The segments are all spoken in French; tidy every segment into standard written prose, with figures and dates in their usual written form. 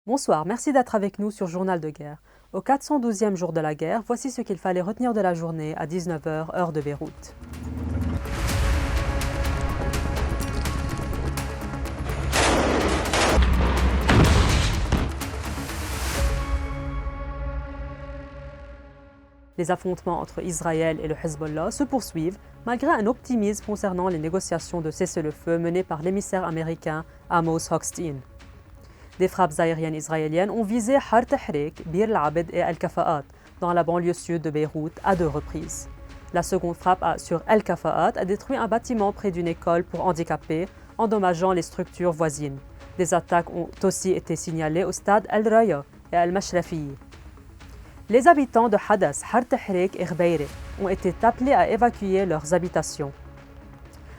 Bonsoir, merci d'être avec nous sur Journal de guerre. Au 412e jour de la guerre, voici ce qu'il fallait retenir de la journée à 19 h, heure de Beyrouth. Les affrontements entre Israël et le Hezbollah se poursuivent malgré un optimisme concernant les négociations de cessez-le-feu menées par l'émissaire américain Amos Hochstein. Des frappes aériennes israéliennes ont visé Har Tahrik, Bir al-Abed et Al-Kafa'at, dans la banlieue sud de Beyrouth, à 2 reprises. La seconde frappe sur Al-Kafa'at a détruit un bâtiment près d'une école pour handicapés, endommageant les structures voisines. Des attaques ont aussi été signalées au stade Al-Raya et Al-Mashrafi. Les habitants de Hadas, Har Tahrik et Ghbeireh ont été appelés à évacuer leurs habitations.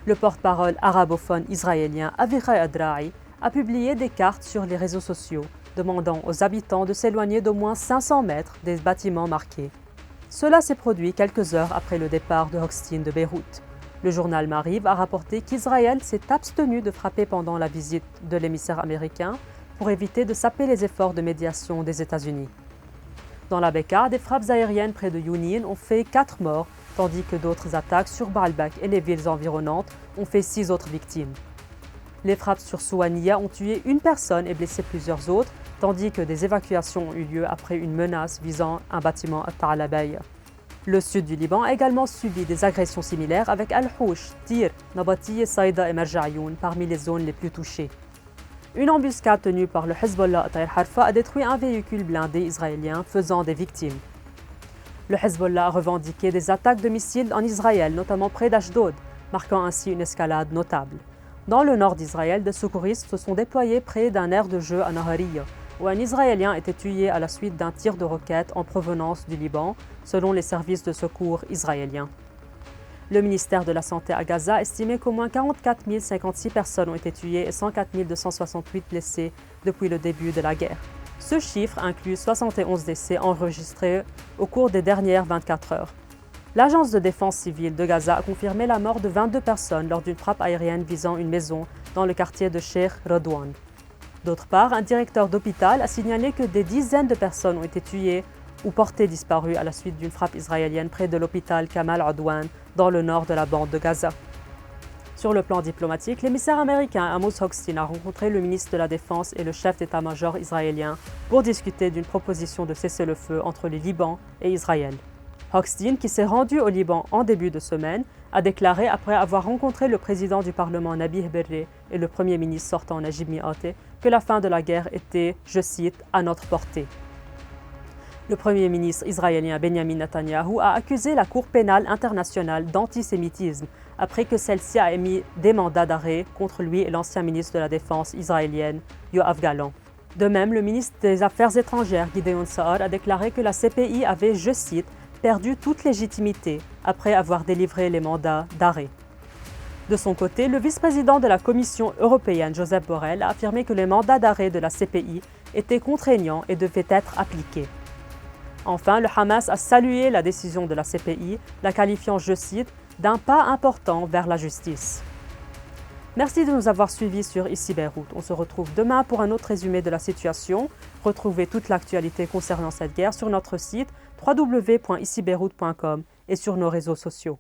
Le porte-parole arabophone israélien Avichai Adra'i a publié des cartes sur les réseaux sociaux, demandant aux habitants de s'éloigner d'au moins 500 mètres des bâtiments marqués. Cela s'est produit quelques heures après le départ de Hochstein de Beyrouth. Le journal Maariv a rapporté qu'Israël s'est abstenu de frapper pendant la visite de l'émissaire américain pour éviter de saper les efforts de médiation des États-Unis. Dans la Bekaa, des frappes aériennes près de Younin ont fait 4 morts, tandis que d'autres attaques sur Baalbek et les villes environnantes ont fait 6 autres victimes. Les frappes sur Souania ont tué une personne et blessé plusieurs autres, tandis que des évacuations ont eu lieu après une menace visant un bâtiment à Ta'alabaï. Le sud du Liban a également subi des agressions similaires avec Al-Houch, Tir, Nabati, Saïda et Marjayoun parmi les zones les plus touchées. Une embuscade tenue par le Hezbollah à Taïr Harfa a détruit un véhicule blindé israélien, faisant des victimes. Le Hezbollah a revendiqué des attaques de missiles en Israël, notamment près d'Ashdod, marquant ainsi une escalade notable. Dans le nord d'Israël, des secouristes se sont déployés près d'un aire de jeu à Nahariya, où un Israélien était tué à la suite d'un tir de roquette en provenance du Liban, selon les services de secours israéliens. Le ministère de la Santé à Gaza estimait qu'au moins 44 056 personnes ont été tuées et 104 268 blessées depuis le début de la guerre. Ce chiffre inclut 71 décès enregistrés au cours des dernières 24 heures. L'Agence de défense civile de Gaza a confirmé la mort de 22 personnes lors d'une frappe aérienne visant une maison dans le quartier de Sheikh Radouane. D'autre part, un directeur d'hôpital a signalé que des dizaines de personnes ont été tuées ou portées disparues à la suite d'une frappe israélienne près de l'hôpital Kamal Adwan dans le nord de la bande de Gaza. Sur le plan diplomatique, l'émissaire américain Amos Hochstein a rencontré le ministre de la Défense et le chef d'état-major israélien pour discuter d'une proposition de cessez-le-feu entre le Liban et Israël. Hochstein, qui s'est rendu au Liban en début de semaine, a déclaré après avoir rencontré le président du Parlement Nabih Berri et le premier ministre sortant Najib Mikati que la fin de la guerre était, je cite, à notre portée. Le premier ministre israélien Benjamin Netanyahou a accusé la Cour pénale internationale d'antisémitisme après que celle-ci a émis des mandats d'arrêt contre lui et l'ancien ministre de la Défense israélienne, Yoav Gallant. De même, le ministre des Affaires étrangères, Gideon Saar, a déclaré que la CPI avait, je cite, perdu toute légitimité après avoir délivré les mandats d'arrêt. De son côté, le vice-président de la Commission européenne, Josep Borrell, a affirmé que les mandats d'arrêt de la CPI étaient contraignants et devaient être appliqués. Enfin, le Hamas a salué la décision de la CPI, la qualifiant, je cite, d'un pas important vers la justice. Merci de nous avoir suivis sur Ici Beyrouth. On se retrouve demain pour un autre résumé de la situation. Retrouvez toute l'actualité concernant cette guerre sur notre site www.icibeyrouth.com et sur nos réseaux sociaux.